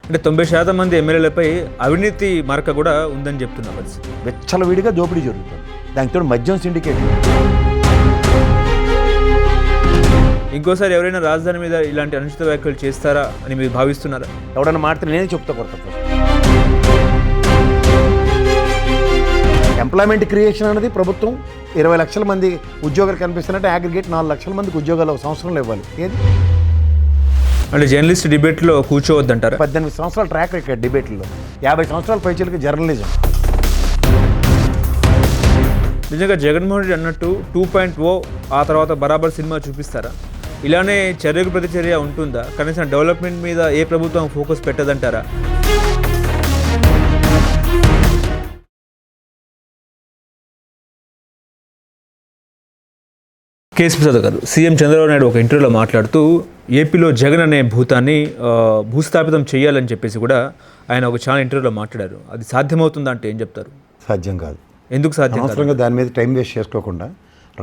అంటే 90% మంది ఎమ్మెల్యేలపై అవినీతి మరక కూడా ఉందని చెప్తున్న పరిస్థితి. విచ్చలవిడిగా దోపిడీ జరుగుతుంది. దానితో మద్యం సిండికేట్. ఇంకోసారి ఎవరైనా రాజధాని మీద ఇలాంటి అనుచిత వ్యాఖ్యలు చేస్తారా అని మీరు భావిస్తున్నారా? ఎవడన్నా మాట్లాడి నేనే చెప్తా కొడతా. ఎంప్లాయ్మెంట్ క్రియేషన్ అనేది ప్రభుత్వం 20 లక్షల మంది ఉద్యోగాలు కనిపిస్తున్నట్టు అగ్రిగేట్ 4 లక్షల మందికి ఉద్యోగాలు ఒక సంవత్సరంలో ఇవ్వాలి. ఏది అంటే జర్నలిస్ట్ డిబేట్లో కూర్చోవద్దంటారా? 18 సంవత్సరాల ట్రాక్ రికార్డ్ డిబేట్లో, 50 సంవత్సరాల పైచీలకి జర్నలిజం. నిజంగా జగన్మోహన్ రెడ్డి అన్నట్టు 2.0 ఆ తర్వాత బరాబర్ సినిమా చూపిస్తారా? ఇలానే చర్యకు ప్రతిచర్య ఉంటుందా? కనీసం డెవలప్మెంట్ మీద ఏ ప్రభుత్వం ఫోకస్ పెట్టదంటారా? కేసీ ప్రసాద్ గారు, సీఎం చంద్రబాబు నాయుడు ఒక ఇంటర్వ్యూలో మాట్లాడుతూ ఏపీలో జగన్ అనే భూతాన్ని భూస్థాపితం చేయాలని చెప్పేసి కూడా ఆయన ఒక చాలా ఇంటర్వ్యూలో మాట్లాడారు. అది సాధ్యమవుతుందా అంటే ఏం చెప్తారు? సాధ్యం కాదు. ఎందుకు సాధ్యం? అవసరంగా దాని మీద టైం వేస్ట్ చేసుకోకుండా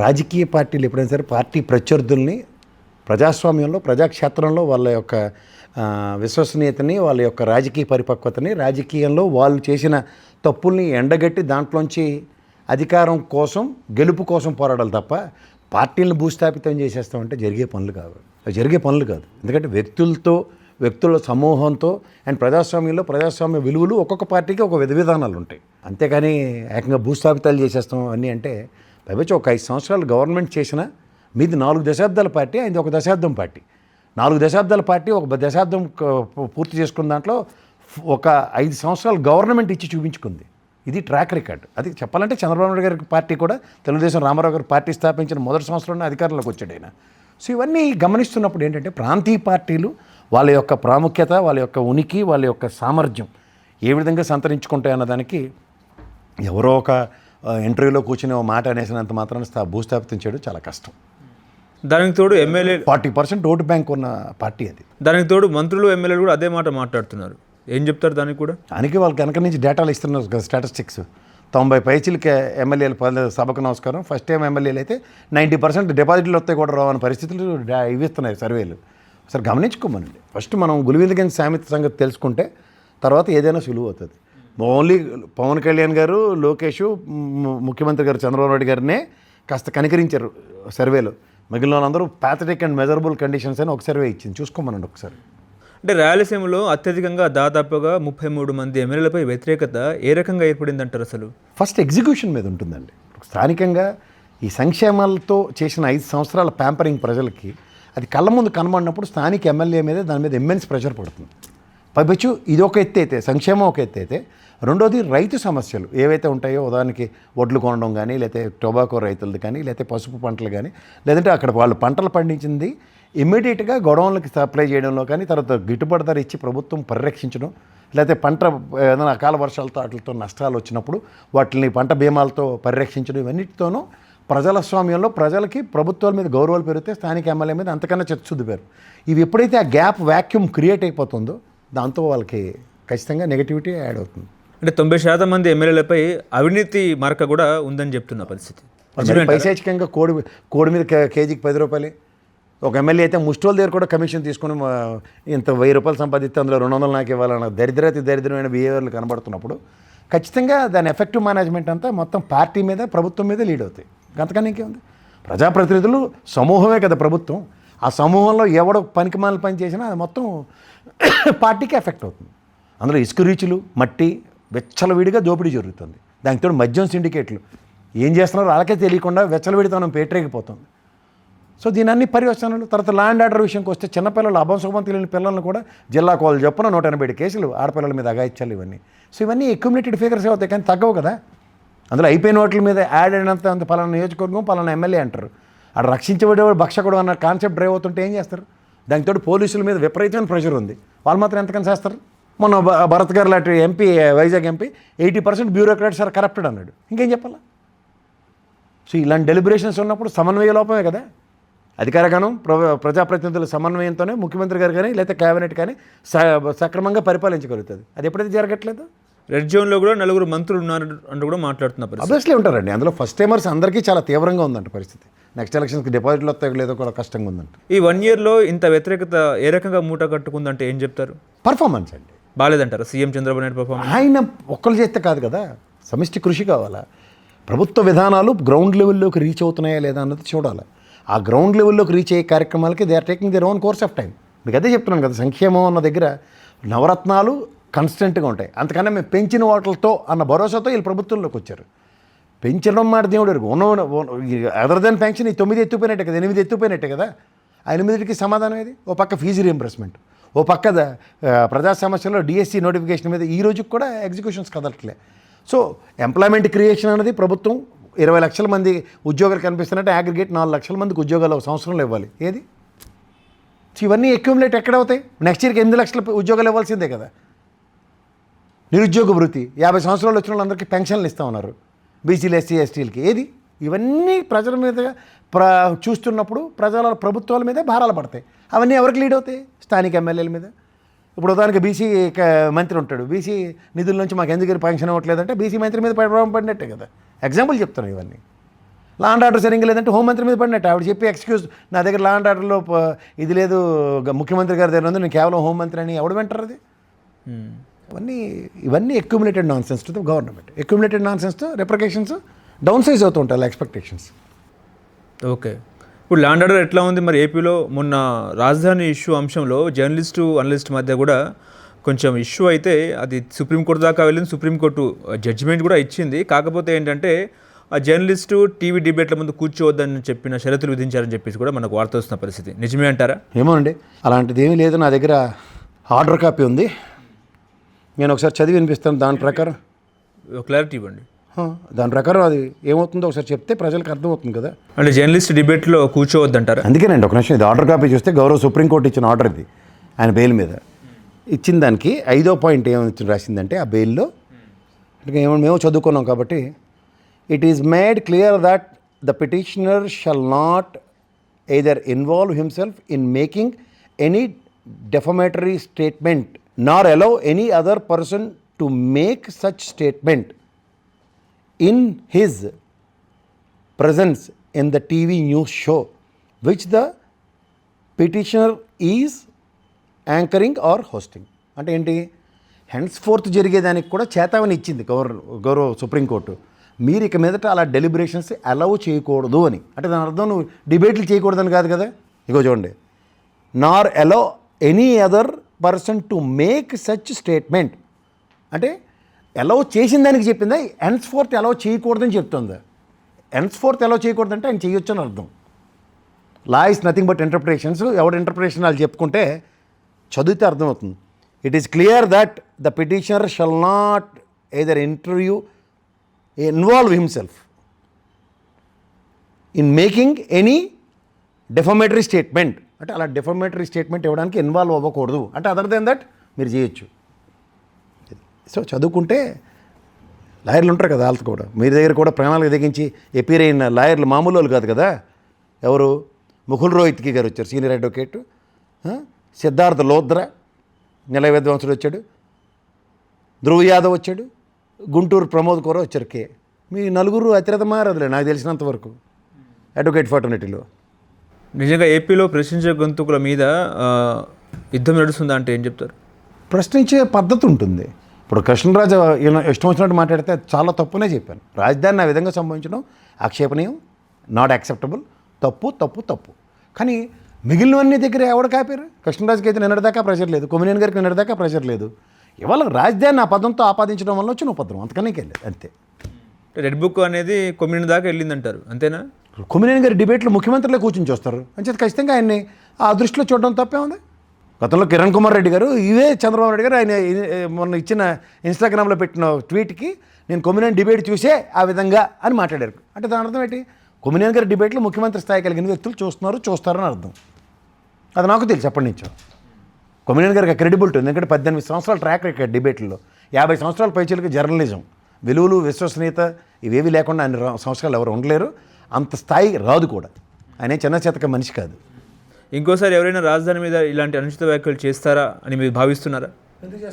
రాజకీయ పార్టీలు ఎప్పుడైనా సరే పార్టీ ప్రత్యర్థుల్ని ప్రజాస్వామ్యంలో ప్రజాక్షేత్రంలో వాళ్ళ యొక్క విశ్వసనీయతని, వాళ్ళ యొక్క రాజకీయ పరిపక్వతని, రాజకీయంలో వాళ్ళు చేసిన తప్పుల్ని ఎండగట్టి దాంట్లోంచి అధికారం కోసం గెలుపు కోసం పోరాడాలి తప్ప పార్టీలను భూస్థాపితం చేసేస్తామంటే జరిగే పనులు కాదు. జరిగే పనులు కాదు. ఎందుకంటే వ్యక్తుల సమూహంతో అండ్ ప్రజాస్వామ్యంలో ప్రజాస్వామ్య విలువలు ఒక్కొక్క పార్టీకి ఒక విధానాలు ఉంటాయి. అంతేకాని ఏకంగా భూస్థాపితాలు చేసేస్తాం అన్నీ అంటే పైపచ్చి ఒక 5 సంవత్సరాలు గవర్నమెంట్ చేసిన మీది 4 దశాబ్దాల పార్టీ, ఆయనది 1 దశాబ్దం పార్టీ. 4 దశాబ్దాల పార్టీ 1 దశాబ్దం పూర్తి చేసుకున్న దాంట్లో ఒక 5 సంవత్సరాలు గవర్నమెంట్ ఇచ్చి చూపించుకుంది. ఇది ట్రాక్ రికార్డ్. అది చెప్పాలంటే చంద్రబాబు నాయుడు గారి పార్టీ కూడా తెలుగుదేశం రామారావు గారు పార్టీ స్థాపించిన మొదటి సంవత్సరంలో అధికారంలోకి వచ్చాడు ఆయన. సో ఇవన్నీ గమనిస్తున్నప్పుడు ఏంటంటే ప్రాంతీయ పార్టీలు వాళ్ళ యొక్క ప్రాముఖ్యత, వాళ్ళ యొక్క ఉనికి, వాళ్ళ యొక్క సామర్థ్యం ఏ విధంగా సంతరించుకుంటాయి అన్నదానికి ఎవరో ఒక ఇంటర్వ్యూలో కూర్చుని ఒక మాట అనేసినంత మాత్రాన భూస్థాపితం చేయడం చాలా కష్టం. దానికి తోడు ఎమ్మెల్యే 40% ఓటు బ్యాంక్ ఉన్న పార్టీ అది. దానికి తోడు మంత్రులు ఎమ్మెల్యేలు కూడా అదే మాట మాట్లాడుతున్నారు. ఏం చెప్తారు దానికి కూడా? దానికి వాళ్ళకి వెనక నుంచి డేటాలు ఇస్తున్నారు కదా, స్టాటిస్టిక్స్. 90 పైచీలకి ఎమ్మెల్యేలు సభకు నమస్కారం. ఫస్ట్ టైం ఎమ్మెల్యేలు అయితే 90% డిపాజిట్లు వస్తాయి కూడా రావని పరిస్థితులు ఇవిస్తున్నాయి సర్వేలు. అసలు గమనించుకోమనండి. ఫస్ట్ మనం గులివిందగంజ్ సామెత సంగతి తెలుసుకుంటే తర్వాత ఏదైనా సులువు అవుతుంది. ఓన్లీ పవన్ కళ్యాణ్ గారు, లోకేష్, ముఖ్యమంత్రి గారు చంద్రబాబు నాయుడు గారినే కాస్త కనికరించారు సర్వేలో. మిగిలిన వాళ్ళందరూ ప్యాథటిక్ అండ్ మెజరబుల్ కండిషన్స్ అని ఒక సర్వే ఇచ్చింది. చూసుకోమనండి ఒకసారి. అంటే రాయలసీమలో అత్యధికంగా దాదాపుగా 33 మంది ఎమ్మెల్యేలపై వ్యతిరేకత ఏ రకంగా ఏర్పడిందంటారు? అసలు ఫస్ట్ ఎగ్జిక్యూషన్ మీద ఉంటుందండి. స్థానికంగా ఈ సంక్షేమాలతో చేసిన 5 సంవత్సరాల ప్యాంపరింగ్ ప్రజలకి అది కళ్ళ ముందు కనబడినప్పుడు స్థానిక ఎమ్మెల్యే మీద దాని మీద ఇమ్మెన్స్ ప్రెషర్ పడుతుంది. పైపచ్చు ఇది ఒక ఎత్తి అయితే, సంక్షేమం ఒక ఎత్తి అయితే, రెండోది రైతు సమస్యలు ఏవైతే ఉంటాయో, ఉదాహరణకి వడ్లు కొనడం కానీ, లేకపోతే టొబాకో రైతులది కానీ, లేకపోతే పసుపు పంటలు కానీ, లేదంటే అక్కడ వాళ్ళు పంటలు పండించింది ఇమ్మీడియట్గా గొడవలకి సప్లై చేయడంలో కానీ, తర్వాత గిట్టుబాటు ధర ఇచ్చి ప్రభుత్వం పరిరక్షించడం, లేకపోతే పంట ఏదైనా అకాల వర్షాలతో వాటితో నష్టాలు వచ్చినప్పుడు వాటిని పంట బీమాలతో పరిరక్షించడం, ఇవన్నిటితోనూ ప్రజల స్వామ్యంలో ప్రజలకి ప్రభుత్వాల మీద గౌరవాలు పెరిగితే స్థానిక ఎమ్మెల్యే మీద అంతకన్నా చిత్తశుద్ధిపోయారు. ఇవి ఎప్పుడైతే ఆ గ్యాప్ వ్యాక్యూమ్ క్రియేట్ అయిపోతుందో దాంతో వాళ్ళకి ఖచ్చితంగా నెగటివిటీ యాడ్ అవుతుంది. అంటే 90% మంది ఎమ్మెల్యేలపై అవినీతి మరక కూడా ఉందని చెప్తున్న పరిస్థితి. పైశాచికంగా కోడి మీద కేజీకి 10 రూపాయలు. ఒక ఎమ్మెల్యే అయితే ముష్టోల దగ్గర కూడా కమిషన్ తీసుకుని ఇంత 1000 రూపాయలు సంపాదిస్తే అందులో 200 నాకు ఇవ్వాలన్న దరిద్రమైన బిహేవియర్లు కనబడుతున్నప్పుడు ఖచ్చితంగా దాని ఎఫెక్టివ్ మేనేజ్మెంట్ అంతా మొత్తం పార్టీ మీద, ప్రభుత్వం మీద లీడ్ అవుతాయి. అంతకన్నా ఇంకేముంది? ప్రజాప్రతినిధులు సమూహమే కదా ప్రభుత్వం. ఆ సమూహంలో ఎవడో పనికిమాలిన పని చేసినా అది మొత్తం పార్టీకి ఎఫెక్ట్ అవుతుంది. అందులో ఇసుక రీచులు, మట్టి విచ్చలవిడిగా దోపిడీ జరుగుతుంది. దానికి తోడు మద్యం సిండికేట్లు ఏం చేస్తున్నారో వాళ్ళకే తెలియకుండా విచ్చలవిడితనం పేటరేగిపోతుంది. సో దీని అన్ని పర్యవసానాలు. తర్వాత ల్యాండ్ ఆర్డర్ విషయంకి వస్తే చిన్నపిల్లలు, అభంశుభం తెలియని పిల్లలను కూడా జిల్లా కోళ్ళు చెప్పున 187 కేసులు ఆడపిల్లల మీద అగాయిచ్చాలి ఇవన్నీ. సో ఇవన్నీ అక్యుములేటెడ్ ఫిగర్స్ అవుతాయి కానీ తగ్గవు కదా. అందులో అయిపోయిన వాటి మీద యాడ్ అయినంత పలానా నియోజకవర్గం పలానా ఎమ్మెల్యే అంటారు. అక్కడ రక్షించబడేవాడు భక్షకుడు అన్న కాన్సెప్ట్ డ్రైవ్ అవుతుంటే ఏం చేస్తారు? దానితో పోలీసుల మీద విపరీతమైన ప్రెషర్ ఉంది. వాళ్ళు మాత్రం ఎంతకని చేస్తారు? మొన్న భరత్ గారు లాంటి MP, Vizag MP 80% bureaucrats are corrupted అన్నాడు. ఇంకేం చెప్పాలా? సో ఇలాంటి డెలిబరేషన్స్ ఉన్నప్పుడు సమన్వయ లోపమే కదా. అధికారగణం ప్రజాప్రతినిధుల సమన్వయంతోనే ముఖ్యమంత్రి గారు కానీ లేకపోతే క్యాబినెట్ కానీ సక్రమంగా పరిపాలించగలుగుతుంది. అది ఎప్పుడైతే జరగట్లేదు. రెడ్ జోన్లో కూడా 4 మంత్రులు ఉన్నారు అంటూ కూడా మాట్లాడుతున్నారు. అబ్వియస్లీ ఉంటారండి. అందులో ఫస్ట్ టైమర్స్ అందరికీ చాలా తీవ్రంగా ఉందంట పరిస్థితి. నెక్స్ట్ ఎలక్షన్స్కి డిపాజిట్లు వస్తాయో లేదో కూడా కష్టంగా ఉందంట. ఈ 1 yearలో ఇంత వ్యతిరేకత ఏ రకంగా మూట కట్టుకుందంటే ఏం చెప్తారు? పర్ఫార్మెన్స్ అండి. బాలేదంటారా సీఎం చంద్రబాబు నాయుడు పర్ఫార్మెన్స్? ఆయన ఒక్కరు చేస్తే కాదు కదా, సమిష్టి కృషి కావాలా. ప్రభుత్వ విధానాలు గ్రౌండ్ లెవెల్లోకి రీచ్ అవుతున్నాయా లేదా అన్నది చూడాలి. ఆ గ్రౌండ్ లెవెల్లోకి రీచ్ అయ్యే కార్యక్రమాలకి they are taking their own course of time. మీకు అదే చెప్తున్నాను కదా, సంక్షేమం అన్న దగ్గర నవరత్నాలు కన్స్టెంట్గా ఉంటాయి. అంతకన్నా మేము పెంచిన వాటితో అన్న భరోసాతో వీళ్ళు ప్రభుత్వంలోకి వచ్చారు. పెంచడం మాట దేవుడు వరకు అదర్ దెన్ పెన్షన్ ఈ 9 ఎత్తుపోయినట్టే కదా, 8 ఎత్తుపోయినట్టే కదా. ఆ 8కి సమాధానం ఏది? ఓ పక్క ఫీజు రీఎంబర్స్మెంట్, ఓ పక్క ప్రజా సమస్యల్లో డిఎస్సి నోటిఫికేషన్ మీద ఈ రోజుకి కూడా ఎగ్జిక్యూషన్స్ కదలట్లే. సో ఎంప్లాయ్మెంట్ క్రియేషన్ అనేది ప్రభుత్వం 20 లక్షల మంది ఉద్యోగాలు కనిపిస్తున్నట్టు అగ్రిగేట్ 4 లక్షల మందికి ఉద్యోగాలు సంవత్సరంలో ఇవ్వాలి. ఏది? ఇవన్నీ అక్యుములేట్ ఎక్కడవుతాయి? నెక్స్ట్ ఇయర్కి 8 లక్షల ఉద్యోగాలు ఇవ్వాల్సిందే కదా. నిరుద్యోగ వృత్తి 50 సంవత్సరాలు వచ్చిన వాళ్ళందరికీ పెన్షన్లు ఇస్తూ ఉన్నారు, బీసీలు ఎస్సీ ఎస్టీలకి. ఏది? ఇవన్నీ ప్రజల మీద చూస్తున్నప్పుడు ప్రభుత్వాల మీద భారాలు పడతాయి. అవన్నీ ఎవరికి లీడ్ అవుతాయి? స్థానిక ఎమ్మెల్యేల మీద. ఇప్పుడు ఉదాహరణకి బీసీ మంత్రి ఉంటాడు, బీసీ నిధుల నుంచి మాకు ఎందుకు పెన్షన్ ఇవ్వట్లేదంటే బీసీ మంత్రి మీద ప్రభావం పడినట్టే కదా. ఎగ్జాంపుల్ చెప్తాను. ఇవన్నీ లా అండ్ ఆర్డర్ సరిగ్గా లేదంటే హోంమంత్రి మీద పడినట్టు. ఆవిడ చెప్పి ఎక్స్క్యూజ్, నా దగ్గర లా అండ్ ఆర్డర్లో ఇది లేదు, ముఖ్యమంత్రి గారి దగ్గర ఉంది, నేను కేవలం హోంమంత్రి అని ఎవడు వింటారు? అది ఇవన్నీ accumulated nonsense to the government. Accumulated నాన్ సెన్స్తో రెప్రికేషన్స్ డౌన్ సైజ్ అవుతూ ఉంటాయి ఎక్స్పెక్టేషన్స్. ఓకే, ఇప్పుడు ల్యాండ్ ఆర్డర్ ఎట్లా ఉంది మరి ఏపీలో? మొన్న రాజధాని ఇష్యూ అంశంలో జర్నలిస్టు అనలిస్ట్ మధ్య కూడా కొంచెం ఇష్యూ అయితే అది సుప్రీంకోర్టు దాకా వెళ్ళింది. సుప్రీంకోర్టు జడ్జిమెంట్ కూడా ఇచ్చింది. కాకపోతే ఏంటంటే ఆ జర్నలిస్టు టీవీ డిబేట్ల ముందు కూర్చోవద్దని చెప్పిన షరతులు విధించారని చెప్పేసి కూడా మనకు వార్త వస్తున్న పరిస్థితి. నిజమే అంటారా? ఏమో అండి, అలాంటిది ఏమీ లేదు. నా దగ్గర ఆర్డర్ కాపీ ఉంది, నేను ఒకసారి చదివి వినిపిస్తాను. దాని ప్రకారం క్లారిటీ ఇవ్వండి. దాని ప్రకారం అది ఏమవుతుందో ఒకసారి చెప్తే ప్రజలకు అర్థమవుతుంది కదా. అంటే జర్నలిస్ట్ డిబేట్లో కూర్చోవద్దంటారా? అందుకేనండి ఒక నిమిషం, ఇది ఆర్డర్ కాపీ చూస్తే గౌరవ సుప్రీంకోర్టు ఇచ్చిన ఆర్డర్ ఇది. ఆయన బెయిల్ మీద ఇచ్చిన దానికి 5వ పాయింట్ ఏమని రాసిందంటే ఆ బెయిల్లో, అంటే మేము చదువుకున్నాం కాబట్టి, it is made clear that the petitioner shall not either involve himself in making any defamatory statement nor allow any other person to make such statement in his presence in the TV news show which the petitioner is anchoring or hosting. అంటే ఏంటి? Hence fourth జరిగేదానికి కూడా చేతావని ఇచ్చింది గౌరవ supreme court. మీరు ఇక మీదట అలా deliberations allow చేయకూడదు అని. అంటే దాని అర్థం నువ్వు డిబేట్లు చేయకూడదని కాదు కదా. ఇగో చూడండి, నార్ allow any other person to make such statement అంటే అలౌ చేసిన దానికి చెప్పిందా, హెన్స్ ఫోర్త్ అలౌ చేయకూడదని చెప్తుందా? హెన్స్ ఫోర్త్ అలౌ చేయకూడదంటే ఆయన చేయొచ్చు అని అర్థం. Law is nothing but interpretations. ఎవరి ఇంటర్ప్రిటేషన్ వాళ్ళు చెప్పుకుంటే చదివితే అర్థమవుతుంది. It is clear that the petitioner shall not either involve himself in making any డెఫమేటరీ statement. అంటే అలా డెఫమేటరీ స్టేట్మెంట్ ఇవ్వడానికి ఇన్వాల్వ్ అవ్వకూడదు. అంటే అదర్ దెన్ దట్ మీరు చేయొచ్చు. సో చదువుకుంటే లాయర్లు ఉంటారు కదా, వాళ్ళతో కూడా మీ దగ్గర కూడా ప్రణాళిక తెగించి ఎపీర్ అయిన లాయర్లు మామూలు వాళ్ళు కాదు కదా. ఎవరు? ముకుల్ రోహిత్కి గారు వచ్చారు, సీనియర్ అడ్వకేట్. సిద్ధార్థ లోద్రా న్యాయ విద్వాంసుడు వచ్చాడు, ధ్రువ్ యాదవ్ వచ్చాడు, గుంటూరు ప్రమోద్ కౌర్ వచ్చారు. మీ నలుగురు అతిరథ మారదులే నాకు తెలిసినంత వరకు అడ్వకేట్ ఫాటర్నిటీలో. నిజంగా ఏపీలో ప్రశ్నించే గొంతుకుల మీద యుద్ధం నడుస్తుందా అంటే ఏం చెప్తారు? ప్రశ్నించే పద్ధతి ఉంటుంది. ఇప్పుడు కృష్ణరాజు ఇష్టం వచ్చినట్టు మాట్లాడితే చాలా తప్పునే చెప్పాను. రాజధానిని ఆ విధంగా సంభవించడం ఆక్షేపణీయం, నాట్ యాక్సెప్టబుల్, తప్పు తప్పు తప్పు. కానీ మిగిలినవన్నీ దగ్గర ఎవడు కాపారు? కృష్ణరాజుకి అయితే నిన్నటిదాకా ప్రెషర్ లేదు, కొమ్మినేని గారికి నిన్నటిదాకా ప్రెషర్ లేదు. ఇవాళ రాజధానిని ఆ పదంతో ఆపాదించడం వల్ల వచ్చిన ఉపద్రవం, అంతకనే వెళ్ళలేదు అంతే. రెడ్ బుక్ అనేది కొమ్మినేని దాకా వెళ్ళిందంటారు, అంతేనా? కొమ్మినేని గారి డిబేట్లో ముఖ్యమంత్రిలో కూర్చొని చూస్తారు అంచేత ఖచ్చితంగా ఆయన్ని ఆ దృష్టిలో చూడడం తప్పే ఉంది. గతంలో కిరణ్ కుమార్ రెడ్డి గారు ఇవే చంద్రబాబు నాయుడు గారు ఆయన మొన్న ఇచ్చిన ఇన్స్టాగ్రామ్లో పెట్టిన ట్వీట్కి నేను కొమ్మినేని డిబేట్ చూసే ఆ విధంగా అని మాట్లాడారు. అంటే దాని అర్థం ఏంటి? కొమ్మినేని గారి డిబేట్లో ముఖ్యమంత్రి స్థాయి కలిగిన వ్యక్తులు చూస్తారని అర్థం. అది నాకు తెలుసు ఎప్పటి నుంచో. కొమ్మినేని గారికి క్రెడిబిలిటీ ఉంది, ఎందుకంటే 18 సంవత్సరాల ట్రాక్ రికార్డ్ డిబేట్లో, 50 సంవత్సరాల పైచలకి జర్నలిజం విలువలు విశ్వసనీయత ఇవేవి లేకుండా అన్ని సంవత్సరాలు ఎవరు ఉండలేరు. అంత స్థాయి రాదు కూడా. ఆయన చిన్న చేతక మనిషి కాదు. ఇంకోసారి ఎవరైనా రాజధాని మీద ఇలాంటి అనుచిత వ్యాఖ్యలు చేస్తారా అని మీరు భావిస్తున్నారా?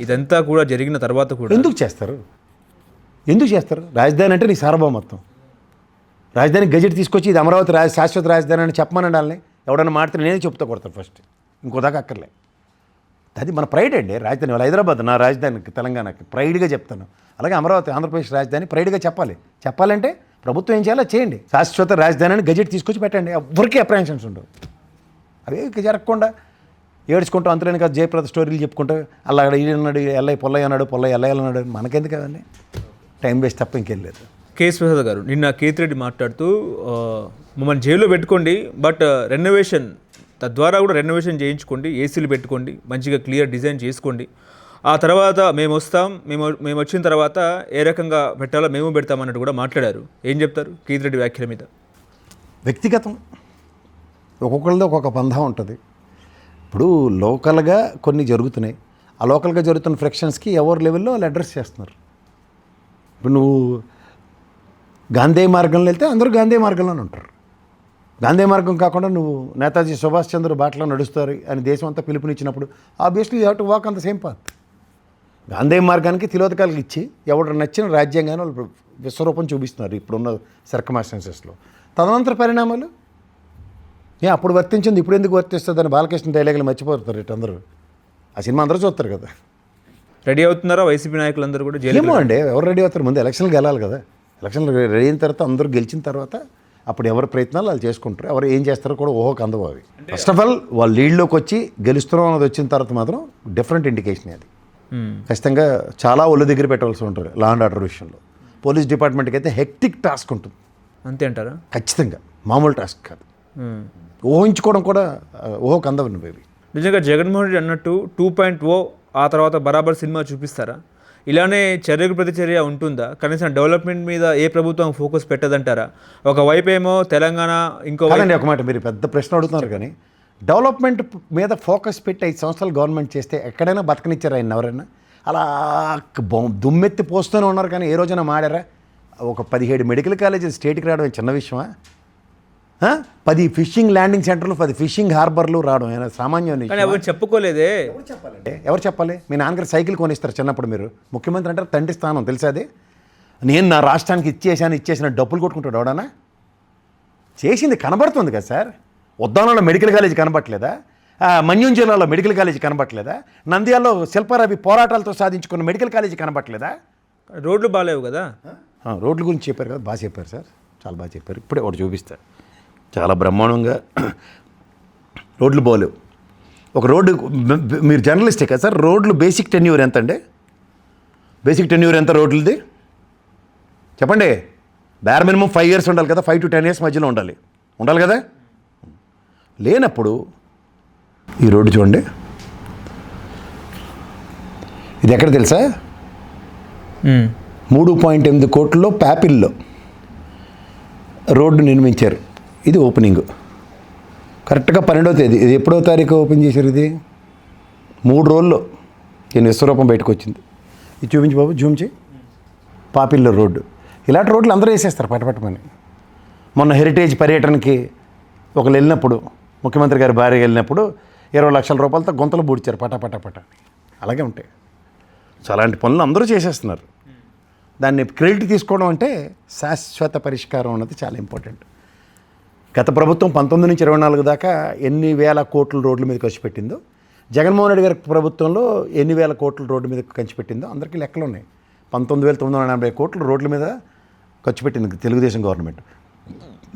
ఇదంతా కూడా జరిగిన తర్వాత కూడా ఎందుకు చేస్తారు? రాజధాని అంటే నీ సార్వభౌమత్వం. రాజధాని గజెట్ తీసుకొచ్చి ఇది అమరావతి శాశ్వత రాజధాని అని చెప్పమని వాళ్ళని ఎవడన్నా మాట్లాడితే నేనే చెప్తా కొడతాను ఫస్ట్, ఇంకో దాకా అక్కర్లే. అది మన ప్రైడ్ అండి రాజధాని. వాళ్ళ హైదరాబాద్ నా రాజధానికి, తెలంగాణకి ప్రైడ్గా చెప్తాను. అలాగే అమరావతి ఆంధ్రప్రదేశ్ రాజధాని ప్రైడ్గా చెప్పాలంటే ప్రభుత్వం ఏం చేయాలో చేయండి. శాశ్వత రాజధాని అని గజెట్ తీసుకొచ్చి పెట్టండి. ఎవరికి అప్రహెన్షన్స్ ఉండవు. అవి జరగకుండా ఏడ్చుకుంటూ అంతలేని కాదు జయప్రద స్టోరీలు చెప్పుకుంటూ అలా అక్కడ ఈయన్నాడు ఎల్లయ్య పొల్లయ్య అన్నాడు మనకెందుకు అవన్నీ టైం వేస్ట్ తప్ప ఇంకేం లేదు. కేఎస్ ప్రసాద్ గారు నిన్న కేతిరెడ్డి మాట్లాడుతూ మమ్మల్ని జైల్లో పెట్టుకోండి, బట్ రెనోవేషన్ తద్వారా కూడా రెనోవేషన్ చేయించుకోండి, ఏసీలు పెట్టుకోండి, మంచిగా క్లియర్ డిజైన్ చేసుకోండి, ఆ తర్వాత మేము వస్తాం, మేము వచ్చిన తర్వాత ఏ రకంగా పెట్టాలో మేము పెడతామన్నట్టు కూడా మాట్లాడారు. ఏం చెప్తారు కేతిరెడ్డి వ్యాఖ్యల మీద? వ్యక్తిగతం, ఒక్కొక్కరితో ఒక్కొక్క బంధం ఉంటుంది. ఇప్పుడు లోకల్గా కొన్ని జరుగుతున్నాయి. ఆ లోకల్గా జరుగుతున్న ఫ్రిక్షన్స్కి ఎవరి లెవెల్లో వాళ్ళు అడ్రస్ చేస్తున్నారు. ఇప్పుడు నువ్వు గాంధీ మార్గంలో వెళ్తే అందరూ గాంధీ మార్గంలోనే ఉంటారు. గాంధీ మార్గం కాకుండా నువ్వు నేతాజీ సుభాష్ చంద్ర బాటలో నడుస్తారు అని దేశం అంతా పిలుపునిచ్చినప్పుడు obviously you have to walk on the same path. Gandhi మార్గానికి తిలోదకాలకు ఇచ్చి ఎవరు నచ్చిన రాజ్యాంగాన్ని వాళ్ళు విశ్వరూపం చూపిస్తున్నారు ఇప్పుడున్న సర్కమాస్టెన్సెస్లో. తదనంతర పరిణామాలు అప్పుడు వర్తించింది ఇప్పుడు ఎందుకు వర్తిస్తుంది అని బాలకృష్ణ డైలాగులు మర్చిపోతారు ఇటు అందరూ. ఆ సినిమా అందరూ చూస్తారు కదా. రెడీ అవుతున్నారా వైసీపీ నాయకులందరూ కూడా? ఏమో అండి, ఎవరు రెడీ అవుతారు? ముందు ఎలక్షన్లు గెలాలి కదా. ఎలక్షన్లు రెడీ అయిన తర్వాత అందరూ గెలిచిన తర్వాత అప్పుడు ఎవరి ప్రయత్నాలు వాళ్ళు చేసుకుంటారు. ఎవరు ఏం చేస్తారో కూడా ఊహకు అందవు అవి. ఫస్ట్ ఆఫ్ ఆల్ వాళ్ళు లీడ్లోకి వచ్చి గెలుస్తున్నాం అన్నది వచ్చిన తర్వాత మాత్రం డిఫరెంట్ ఇండికేషన్ అది. ఖచ్చితంగా చాలా ఒళ్ళు దగ్గర పెట్టవలసి ఉంటుంది లా అండ్ ఆర్డర్ విషయంలో. పోలీస్ డిపార్ట్మెంట్కి అయితే హెక్టిక్ టాస్క్ ఉంటుంది. అంతే అంటారా? ఖచ్చితంగా మామూలు టాస్క్ కాదు. ఊహించుకోవడం కూడా ఊహకు అందవు బేబీ. నిజంగా జగన్మోహన్ రెడ్డి అన్నట్టు 2.0 ఆ తర్వాత బరాబర్ సినిమా చూపిస్తారా? ఇలానే చర్యకు ప్రతిచర్య ఉంటుందా? కనీసం డెవలప్మెంట్ మీద ఏ ప్రభుత్వం ఫోకస్ పెట్టదంటారా? ఒకవైపు ఏమో తెలంగాణ, ఇంకో ఒక మాట మీరు పెద్ద ప్రశ్న అడుగుతున్నారు. కానీ డెవలప్మెంట్ మీద ఫోకస్ పెట్టి 5 సంవత్సరాలు గవర్నమెంట్ చేస్తే ఎక్కడైనా బతకనిచ్చారా ఆయన ఎవరైనా? అలా దుమ్మెత్తి పోస్తూనే ఉన్నారు కానీ ఏ రోజైనా మాడారా? ఒక 17 మెడికల్ కాలేజీలు స్టేట్కి రావడం చిన్న విషయమా? 10 ఫిషింగ్ ల్యాండింగ్ సెంటర్లు, 10 ఫిషింగ్ హార్బర్లు రావడం అయినా సామాన్యం. ఎవరు చెప్పుకోలేదే. ఎవరు చెప్పాలి? మీ నాన్నగారు సైకిల్ కొనిస్తారు చిన్నప్పుడు. మీరు ముఖ్యమంత్రి అంటారు తండ్రి స్థానం తెలుసా? అది నేను నా రాష్ట్రానికి ఇచ్చేసిన డబ్బులు కొట్టుకుంటాడు ఎవడనా? చేసింది కనబడుతుంది కదా సార్. ఉద్దానంలో మెడికల్ కాలేజీ కనబట్టలేదా? మన్యం జిల్లాలో మెడికల్ కాలేజీ కనబట్టలేదా? నంద్యాలలో శిల్పారావి పోరాటాలతో సాధించుకున్న మెడికల్ కాలేజీ కనబట్టలేదా? రోడ్లు బాగాలేవు కదా. రోడ్ల గురించి చెప్పారు కదా, బాగా చెప్పారు సార్, చాలా బాగా చెప్పారు. ఇప్పుడే ఒకటి చూపిస్తారు, చాలా బ్రహ్మాండంగా. రోడ్లు బాగలేవు. ఒక రోడ్డు, మీరు జర్నలిస్టే కదా సార్, రోడ్లు బేసిక్ టెన్యూర్ ఎంత అండి? బేసిక్ టెన్యూర్ ఎంత రోడ్లది చెప్పండి? బేర్ మినిమం 5 years ఉండాలి కదా, 5 to 10 years మధ్యలో ఉండాలి కదా. లేనప్పుడు ఈ రోడ్డు చూడండి, ఇది ఎక్కడ తెలుసా? 3.8 కోట్లలో ప్యాపిల్లో రోడ్డు నిర్మించారు. ఇది ఓపెనింగ్ కరెక్ట్గా 12వ తేదీ. ఇది ఎప్పుడో తారీఖు ఓపెన్ చేశారు? ఇది 3 రోజుల్లో ఈయన విశ్వరూపం బయటకు వచ్చింది. ఇది చూపించి బాబు, జూమ్ చేయి. పాపిల్లో రోడ్డు. ఇలాంటి రోడ్లు అందరూ వేసేస్తారు పటపటమని. మొన్న హెరిటేజ్ పర్యటనకి ఒకరు వెళ్ళినప్పుడు, ముఖ్యమంత్రి గారి భార్య వెళ్ళినప్పుడు 20 లక్షల రూపాయలతో గుంతలు బూడ్చారు పట. అలాగే ఉంటాయి. అలాంటి పనులు అందరూ చేసేస్తున్నారు. దాన్ని క్రెడిట్ తీసుకోవడం అంటే శాశ్వత పరిష్కారం అన్నది చాలా ఇంపార్టెంట్. గత ప్రభుత్వం 19 నుంచి 24 దాకా ఎన్ని వేల కోట్ల రోడ్ల మీద ఖర్చు పెట్టిందో, జగన్మోహన్ రెడ్డి గారి ప్రభుత్వంలో ఎన్ని వేల కోట్ల రోడ్ల మీద ఖర్చు పెట్టిందో అందరికీ లెక్కలు ఉన్నాయి. 19,980 కోట్ల రోడ్ల మీద ఖర్చు పెట్టింది తెలుగుదేశం గవర్నమెంట్.